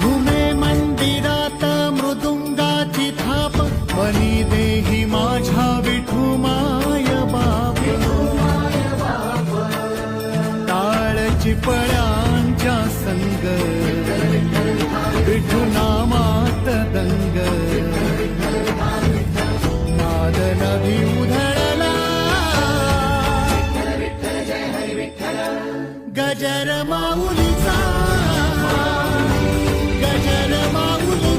घुमे मंदिरात मृदुंगाची थाप बनी देही माझ्या विठुमाय बाप टाळची पळ्यांच्या संग विठू नामात दंग नाद नभी उधळला गजर माऊलीचा गजर माऊली